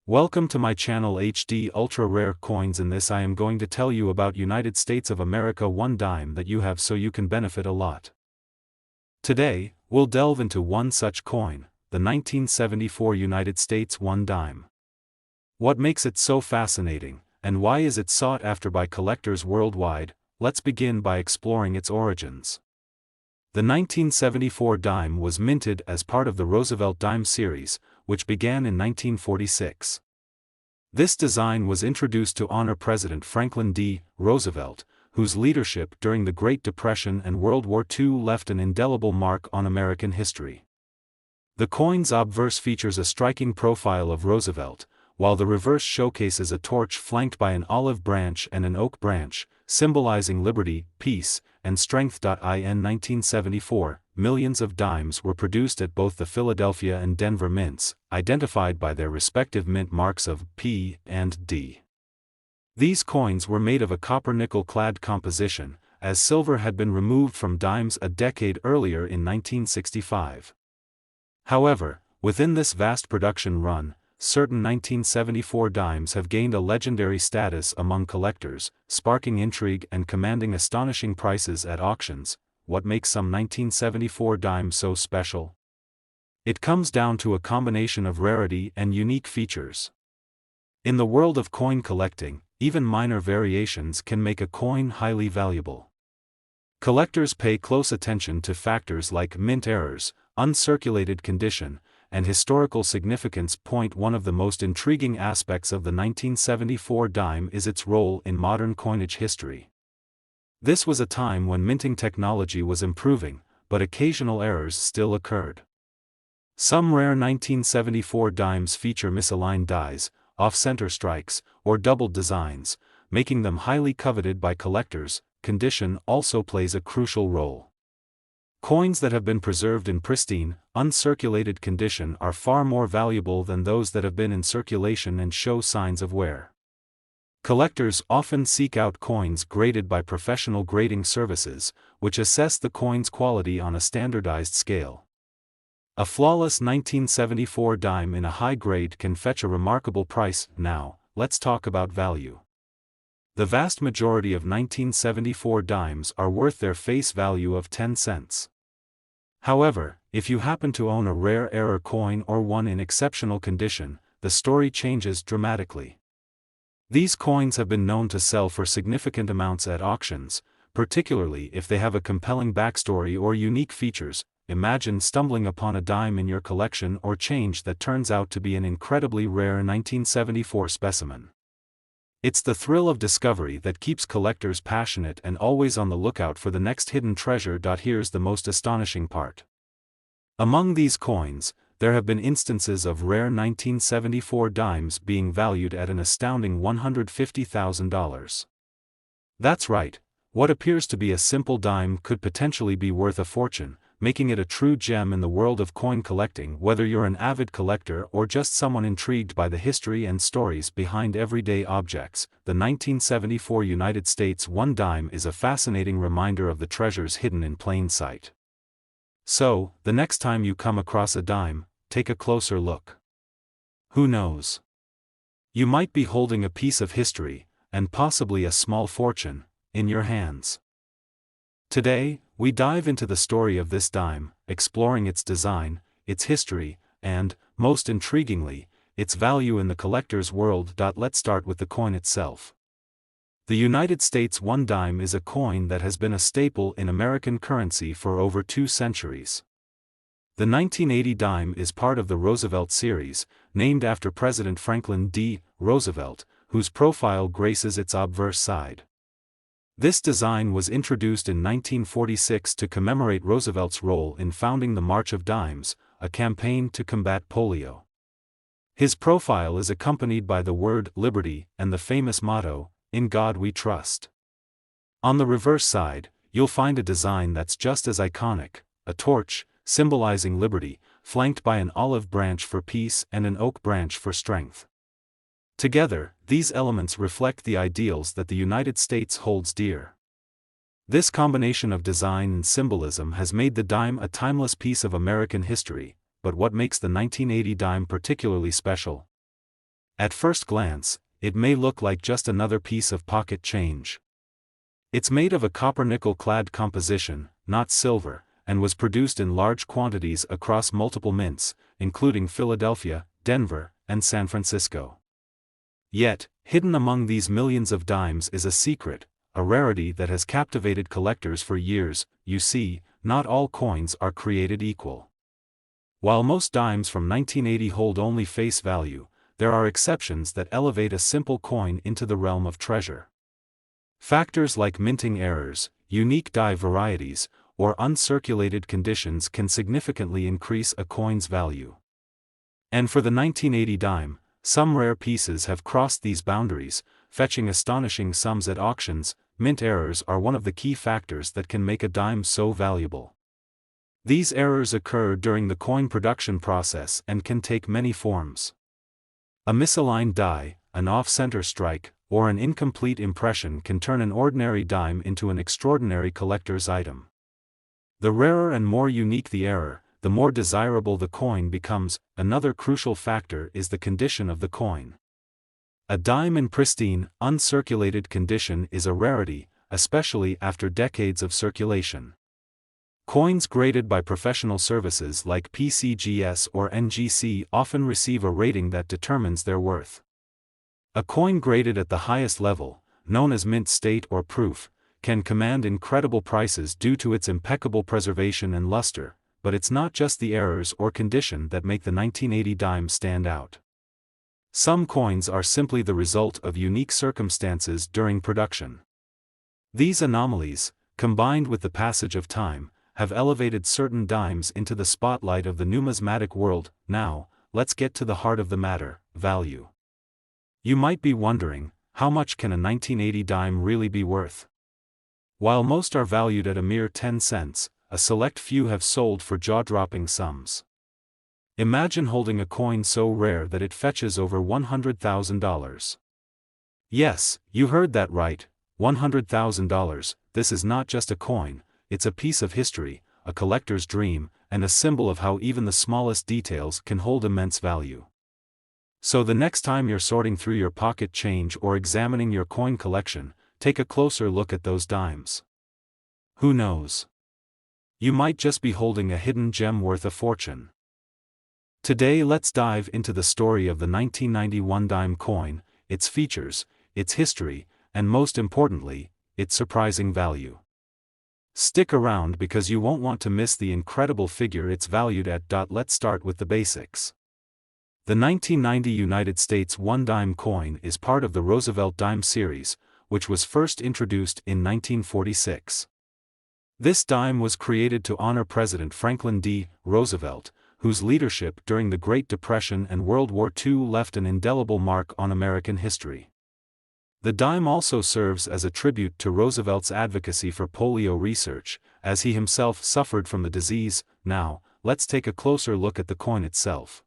Welcome to my channel HD Ultra Rare Coins. In this I am going to tell you about United States of America 1 dime that you have so you can benefit a lot. Today, we'll delve into one such coin, the 1974 United States 1 dime. What makes it so fascinating, and why is it sought after by collectors worldwide? Let's begin by exploring its origins. The 1974 dime was minted as part of the Roosevelt Dime series, which began in 1946. This design was introduced to honor President Franklin D. Roosevelt, whose leadership during the Great Depression and World War II left an indelible mark on American history. The coin's obverse features a striking profile of Roosevelt, while the reverse showcases a torch flanked by an olive branch and an oak branch, symbolizing liberty, peace, and strength. In 1974, millions of dimes were produced at both the Philadelphia and Denver mints, identified by their respective mint marks of P and D. These coins were made of a copper-nickel clad composition, as silver had been removed from dimes a decade earlier in 1965. However, within this vast production run, certain 1974 dimes have gained a legendary status among collectors, sparking intrigue and commanding astonishing prices at auctions. What makes some 1974 dimes so special? It comes down to a combination of rarity and unique features. In the world of coin collecting, even minor variations can make a coin highly valuable. Collectors pay close attention to factors like mint errors, uncirculated condition, and historical significance. One of the most intriguing aspects of the 1974 dime is its role in modern coinage history. This was a time when minting technology was improving, but occasional errors still occurred. Some rare 1974 dimes feature misaligned dies, off-center strikes, or doubled designs, making them highly coveted by collectors. Condition also plays a crucial role. Coins that have been preserved in pristine, uncirculated condition are far more valuable than those that have been in circulation and show signs of wear. Collectors often seek out coins graded by professional grading services, which assess the coin's quality on a standardized scale. A flawless 1974 dime in a high grade can fetch a remarkable price. Now, let's talk about value. The vast majority of 1974 dimes are worth their face value of 10 cents. However, if you happen to own a rare error coin or one in exceptional condition, the story changes dramatically. These coins have been known to sell for significant amounts at auctions, particularly if they have a compelling backstory or unique features. Imagine stumbling upon a dime in your collection or change that turns out to be an incredibly rare 1974 specimen. It's the thrill of discovery that keeps collectors passionate and always on the lookout for the next hidden treasure. Here's the most astonishing part. Among these coins, there have been instances of rare 1974 dimes being valued at an astounding $150,000. That's right, what appears to be a simple dime could potentially be worth a fortune, making it a true gem in the world of coin collecting. Whether you're an avid collector or just someone intrigued by the history and stories behind everyday objects, the 1974 United States 1 dime is a fascinating reminder of the treasures hidden in plain sight. So, the next time you come across a dime, take a closer look. Who knows? You might be holding a piece of history, and possibly a small fortune, in your hands. Today, we dive into the story of this dime, exploring its design, its history, and, most intriguingly, its value in the collector's world. Let's start with the coin itself. The United States 1 dime is a coin that has been a staple in American currency for over 2 centuries. The 1980 dime is part of the Roosevelt series, named after President Franklin D. Roosevelt, whose profile graces its obverse side. This design was introduced in 1946 to commemorate Roosevelt's role in founding the March of Dimes, a campaign to combat polio. His profile is accompanied by the word liberty and the famous motto, "In God We Trust." On the reverse side, you'll find a design that's just as iconic, a torch, symbolizing liberty, flanked by an olive branch for peace and an oak branch for strength. Together, these elements reflect the ideals that the United States holds dear. This combination of design and symbolism has made the dime a timeless piece of American history. But what makes the 1980 dime particularly special? At first glance, it may look like just another piece of pocket change. It's made of a copper-nickel clad composition, not silver, and was produced in large quantities across multiple mints, including Philadelphia, Denver, and San Francisco. Yet, hidden among these millions of dimes is a secret, a rarity that has captivated collectors for years. You see, not all coins are created equal. While most dimes from 1980 hold only face value, there are exceptions that elevate a simple coin into the realm of treasure. Factors like minting errors, unique die varieties, or uncirculated conditions can significantly increase a coin's value. And for the 1980 dime, some rare pieces have crossed these boundaries, fetching astonishing sums at auctions. Mint errors are one of the key factors that can make a dime so valuable. These errors occur during the coin production process and can take many forms. A misaligned die, an off-center strike, or an incomplete impression can turn an ordinary dime into an extraordinary collector's item. The rarer and more unique the error, the more desirable the coin becomes. Another crucial factor is the condition of the coin. A dime in pristine, uncirculated condition is a rarity, especially after decades of circulation. Coins graded by professional services like PCGS or NGC often receive a rating that determines their worth. A coin graded at the highest level, known as mint state or proof, can command incredible prices due to its impeccable preservation and luster, but it's not just the errors or condition that make the 1980 dime stand out. Some coins are simply the result of unique circumstances during production. These anomalies, combined with the passage of time, have elevated certain dimes into the spotlight of the numismatic world. Now, let's get to the heart of the matter: value. You might be wondering, how much can a 1980 dime really be worth? While most are valued at a mere 10 cents, a select few have sold for jaw-dropping sums. Imagine holding a coin so rare that it fetches over $100,000. Yes, you heard that right, $100,000. This is not just a coin, it's a piece of history, a collector's dream, and a symbol of how even the smallest details can hold immense value. So the next time you're sorting through your pocket change or examining your coin collection, take a closer look at those dimes. Who knows? You might just be holding a hidden gem worth a fortune. Today let's dive into the story of the 1991 dime coin, its features, its history, and most importantly, its surprising value. Stick around because you won't want to miss the incredible figure it's valued at. Let's start with the basics. The 1990 United States one-dime coin is part of the Roosevelt Dime series, which was first introduced in 1946. This dime was created to honor President Franklin D. Roosevelt, whose leadership during the Great Depression and World War II left an indelible mark on American history. The dime also serves as a tribute to Roosevelt's advocacy for polio research, as he himself suffered from the disease. Now, let's take a closer look at the coin itself.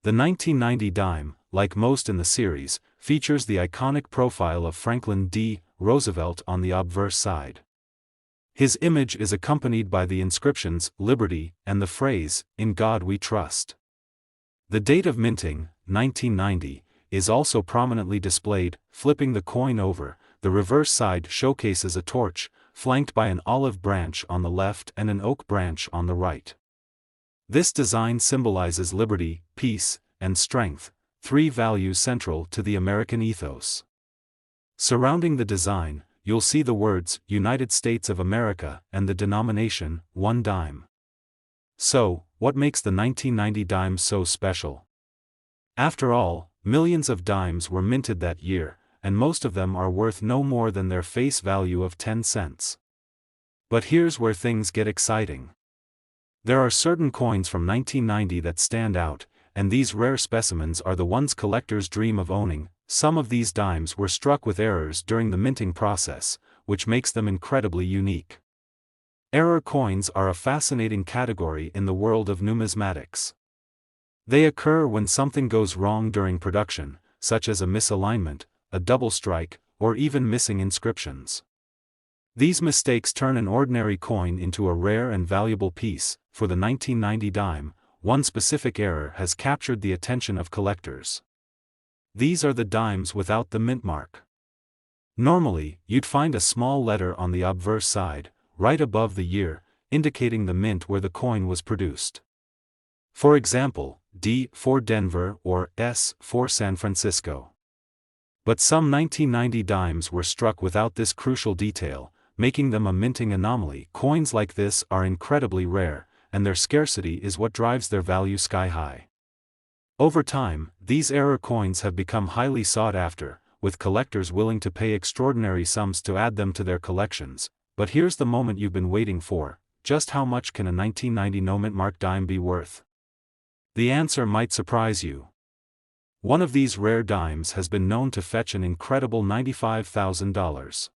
The 1990 dime, like most in the series, features the iconic profile of Franklin D. Roosevelt on the obverse side. His image is accompanied by the inscriptions, "Liberty," and the phrase, "In God We Trust." The date of minting, 1990, is also prominently displayed. Flipping the coin over, the reverse side showcases a torch, flanked by an olive branch on the left and an oak branch on the right. This design symbolizes liberty, peace, and strength, three values central to the American ethos. Surrounding the design, you'll see the words United States of America and the denomination, 1 dime. So, what makes the 1990 dime so special? After all, millions of dimes were minted that year, and most of them are worth no more than their face value of 10 cents. But here's where things get exciting. There are certain coins from 1990 that stand out, and these rare specimens are the ones collectors dream of owning. Some of these dimes were struck with errors during the minting process, which makes them incredibly unique. Error coins are a fascinating category in the world of numismatics. They occur when something goes wrong during production, such as a misalignment, a double strike, or even missing inscriptions. These mistakes turn an ordinary coin into a rare and valuable piece. For the 1990 dime, one specific error has captured the attention of collectors. These are the dimes without the mint mark. Normally, you'd find a small letter on the obverse side, right above the year, indicating the mint where the coin was produced. For example, D for Denver or S for San Francisco. But some 1990 dimes were struck without this crucial detail, making them a minting anomaly. Coins like this are incredibly rare, and their scarcity is what drives their value sky high. Over time, these error coins have become highly sought after, with collectors willing to pay extraordinary sums to add them to their collections. But here's the moment you've been waiting for: just how much can a 1990 no mint mark dime be worth? The answer might surprise you. One of these rare dimes has been known to fetch an incredible $95,000.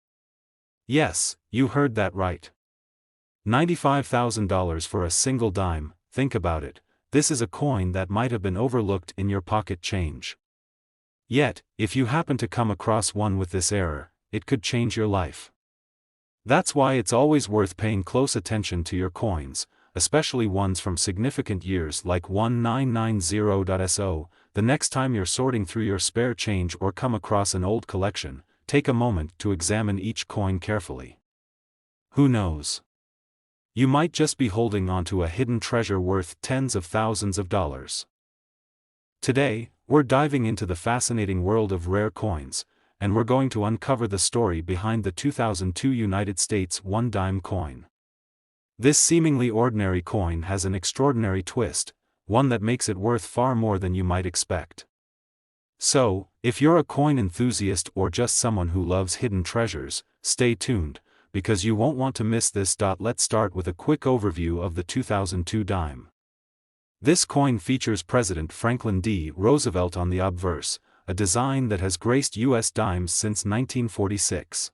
Yes, you heard that right. $95,000 for a single dime. Think about it. This is a coin that might have been overlooked in your pocket change. Yet, if you happen to come across one with this error, it could change your life. That's why it's always worth paying close attention to your coins, especially ones from significant years like 1990.so. The next time you're sorting through your spare change or come across an old collection, take a moment to examine each coin carefully. Who knows? You might just be holding onto a hidden treasure worth tens of thousands of dollars. Today, we're diving into the fascinating world of rare coins, and we're going to uncover the story behind the 2002 United States one-dime coin. This seemingly ordinary coin has an extraordinary twist, one that makes it worth far more than you might expect. So, if you're a coin enthusiast or just someone who loves hidden treasures, stay tuned, because you won't want to miss this. Let's start with a quick overview of the 2002 dime. This coin features President Franklin D. Roosevelt on the obverse, a design that has graced U.S. dimes since 1946.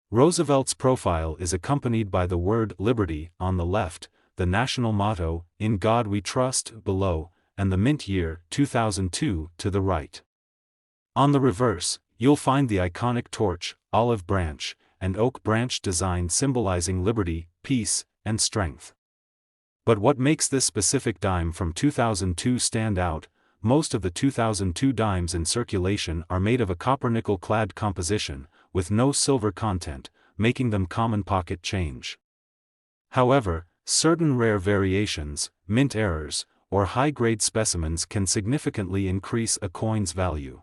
Roosevelt's profile is accompanied by the word Liberty on the left, the national motto, "In God We Trust," below, and the mint year, 2002, to the right. On the reverse, you'll find the iconic torch, olive branch, and oak branch design symbolizing liberty, peace, and strength. But what makes this specific dime from 2002 stand out? Most of the 2002 dimes in circulation are made of a copper-nickel clad composition, with no silver content, making them common pocket change. However, certain rare variations, mint errors, or high-grade specimens can significantly increase a coin's value.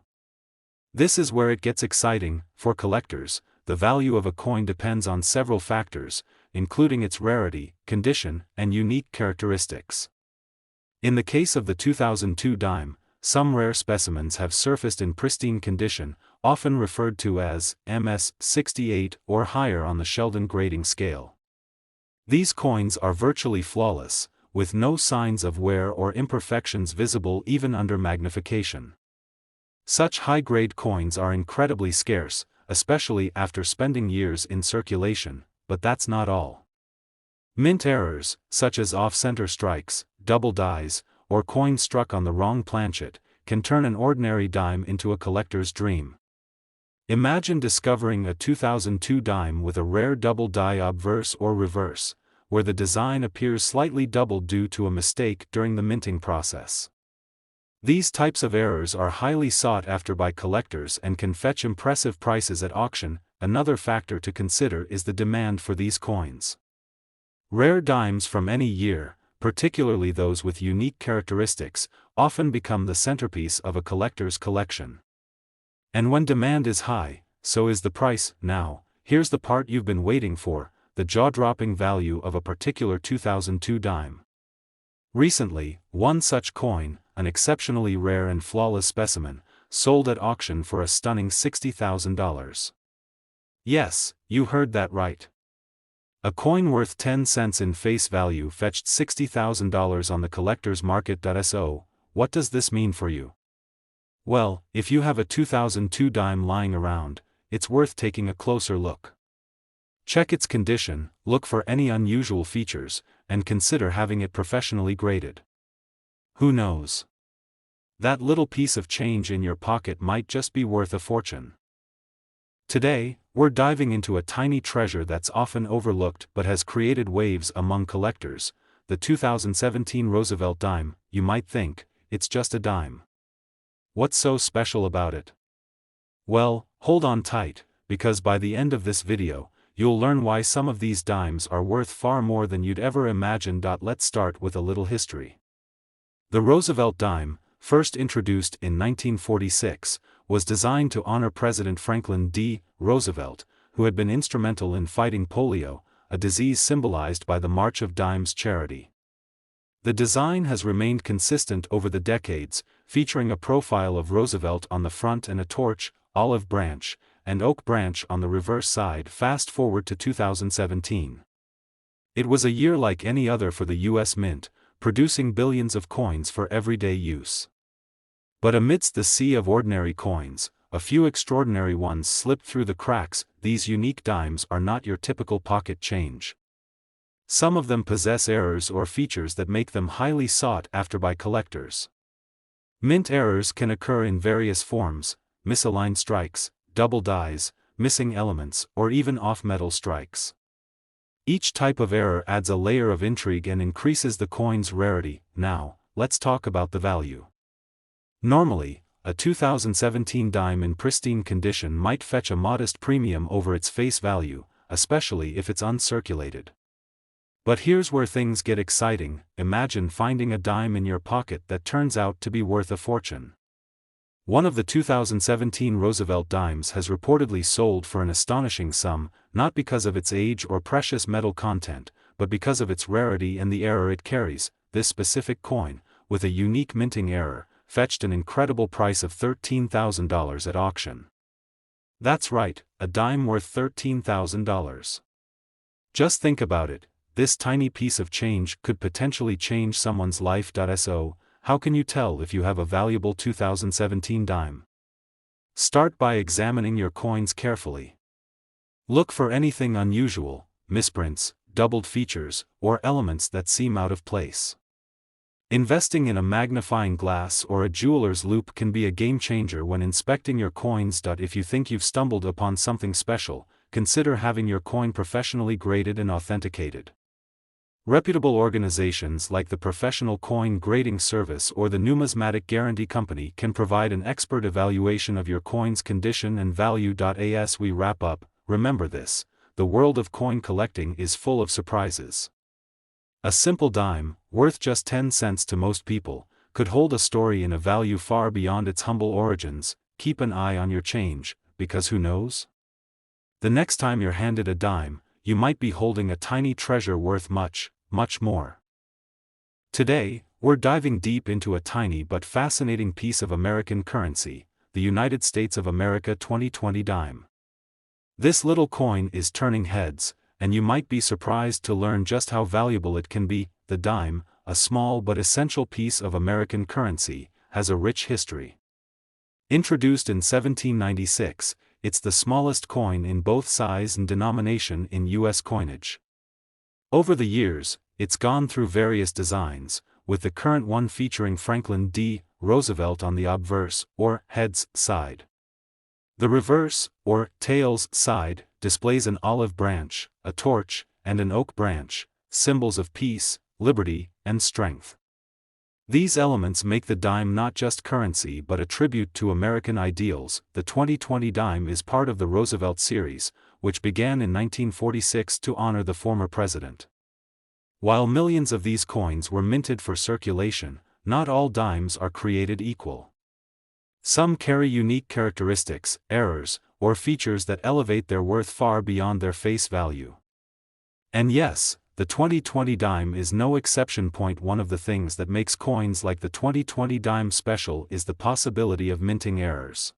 This is where it gets exciting. For collectors, the value of a coin depends on several factors, including its rarity, condition, and unique characteristics. In the case of the 2002 dime, some rare specimens have surfaced in pristine condition, often referred to as MS-68 or higher on the Sheldon grading scale. These coins are virtually flawless, with no signs of wear or imperfections visible even under magnification. Such high-grade coins are incredibly scarce, especially after spending years in circulation, but that's not all. Mint errors, such as off-center strikes, double dies, or coins struck on the wrong planchet, can turn an ordinary dime into a collector's dream. Imagine discovering a 2002 dime with a rare double die obverse or reverse, where the design appears slightly doubled due to a mistake during the minting process. These types of errors are highly sought after by collectors and can fetch impressive prices at auction. Another factor to consider is the demand for these coins. Rare dimes from any year, particularly those with unique characteristics, often become the centerpiece of a collector's collection. And when demand is high, so is the price. Now, here's the part you've been waiting for: the jaw-dropping value of a particular 2002 dime. Recently, one such coin, an exceptionally rare and flawless specimen, sold at auction for a stunning $60,000. Yes, you heard that right. A coin worth 10 cents in face value fetched $60,000 on the collector's market.so. What does this mean for you? Well, if you have a 2002 dime lying around, it's worth taking a closer look. Check its condition, look for any unusual features, and consider having it professionally graded. Who knows? That little piece of change in your pocket might just be worth a fortune. Today, we're diving into a tiny treasure that's often overlooked but has created waves among collectors: the 2017 Roosevelt Dime. You might think, it's just a dime. What's so special about it? Well, hold on tight, because by the end of this video, you'll learn why some of these dimes are worth far more than you'd ever imagine. Let's start with a little history. The Roosevelt Dime, first introduced in 1946, was designed to honor President Franklin D. Roosevelt, who had been instrumental in fighting polio, a disease symbolized by the March of Dimes charity. The design has remained consistent over the decades, featuring a profile of Roosevelt on the front and a torch, olive branch, and oak branch on the reverse side. Fast forward to 2017. It was a year like any other for the U.S. Mint, producing billions of coins for everyday use. But amidst the sea of ordinary coins, a few extraordinary ones slipped through the cracks. These unique dimes are not your typical pocket change. Some of them possess errors or features that make them highly sought after by collectors. Mint errors can occur in various forms: misaligned strikes, double dies, missing elements, or even off-metal strikes. Each type of error adds a layer of intrigue and increases the coin's rarity. Now, let's talk about the value. Normally, a 2017 dime in pristine condition might fetch a modest premium over its face value, especially if it's uncirculated. But here's where things get exciting. Imagine finding a dime in your pocket that turns out to be worth a fortune. One of the 2017 Roosevelt dimes has reportedly sold for an astonishing sum, not because of its age or precious metal content, but because of its rarity and the error it carries. This specific coin, with a unique minting error, fetched an incredible price of $13,000 at auction. That's right, a dime worth $13,000. Just think about it. This tiny piece of change could potentially change someone's life. So, how can you tell if you have a valuable 2017 dime? Start by examining your coins carefully. Look for anything unusual, misprints, doubled features, or elements that seem out of place. Investing in a magnifying glass or a jeweler's loupe can be a game changer when inspecting your coins. If you think you've stumbled upon something special, consider having your coin professionally graded and authenticated. Reputable organizations like the Professional Coin Grading Service or the Numismatic Guarantee Company can provide an expert evaluation of your coin's condition and value. As we wrap up, remember this: the world of coin collecting is full of surprises. A simple dime, worth just 10 cents to most people, could hold a story and a value far beyond its humble origins. Keep an eye on your change, because who knows? The next time you're handed a dime, you might be holding a tiny treasure worth much, much more. Today, we're diving deep into a tiny but fascinating piece of American currency, the United States of America 2020 dime. This little coin is turning heads, and you might be surprised to learn just how valuable it can be. The dime, a small but essential piece of American currency, has a rich history. Introduced in 1796, it's the smallest coin in both size and denomination in U.S. coinage. Over the years, it's gone through various designs, with the current one featuring Franklin D. Roosevelt on the obverse, or heads, side. The reverse, or tails, side, displays an olive branch, a torch, and an oak branch, symbols of peace, liberty, and strength. These elements make the dime not just currency but a tribute to American ideals. The 2020 dime is part of the Roosevelt series, which began in 1946 to honor the former president. While millions of these coins were minted for circulation, not all dimes are created equal. Some carry unique characteristics, errors, or features that elevate their worth far beyond their face value. And yes, the 2020 dime is no exception. One of the things that makes coins like the 2020 dime special is the possibility of minting errors.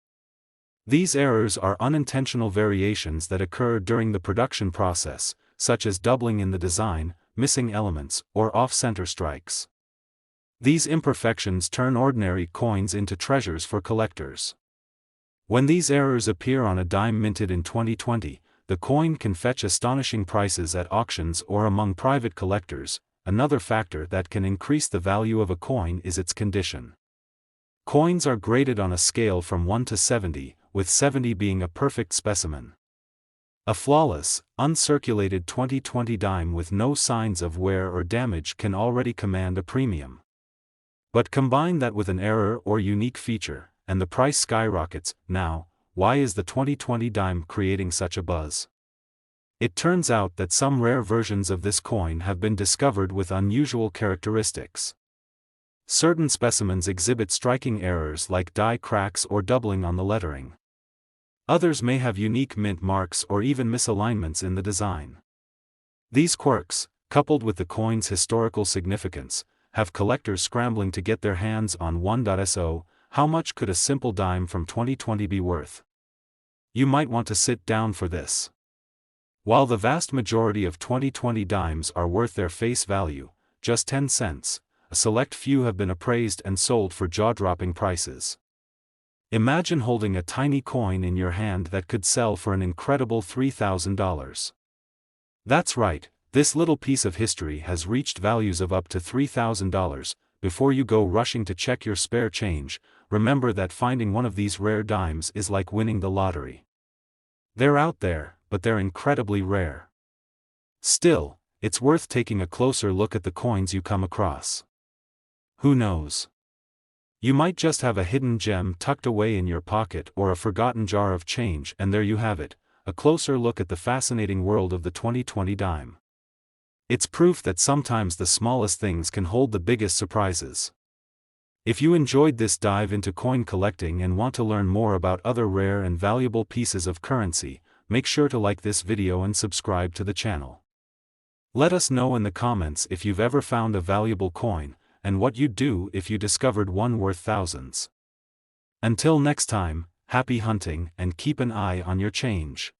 These errors are unintentional variations that occur during the production process, such as doubling in the design, missing elements, or off-center strikes. These imperfections turn ordinary coins into treasures for collectors. When these errors appear on a dime minted in 2020, the coin can fetch astonishing prices at auctions or among private collectors. Another factor that can increase the value of a coin is its condition. Coins are graded on a scale from 1 to 70, with 70 being a perfect specimen. A flawless, uncirculated 2020 dime with no signs of wear or damage can already command a premium. But combine that with an error or unique feature, and the price skyrockets. Now, why is the 2020 dime creating such a buzz? It turns out that some rare versions of this coin have been discovered with unusual characteristics. Certain specimens exhibit striking errors like die cracks or doubling on the lettering. Others may have unique mint marks or even misalignments in the design. These quirks, coupled with the coin's historical significance, have collectors scrambling to get their hands on one. So, how much could a simple dime from 2020 be worth? You might want to sit down for this. While the vast majority of 2020 dimes are worth their face value, just 10 cents, a select few have been appraised and sold for jaw-dropping prices. Imagine holding a tiny coin in your hand that could sell for an incredible $3,000. That's right, this little piece of history has reached values of up to $3,000. Before you go rushing to check your spare change, remember that finding one of these rare dimes is like winning the lottery. They're out there, but they're incredibly rare. Still, it's worth taking a closer look at the coins you come across. Who knows? You might just have a hidden gem tucked away in your pocket or a forgotten jar of change, and there you have it, a closer look at the fascinating world of the 2020 dime. It's proof that sometimes the smallest things can hold the biggest surprises. If you enjoyed this dive into coin collecting and want to learn more about other rare and valuable pieces of currency, make sure to like this video and subscribe to the channel. Let us know in the comments if you've ever found a valuable coin, and what you'd do if you discovered one worth thousands. Until next time, happy hunting and keep an eye on your change.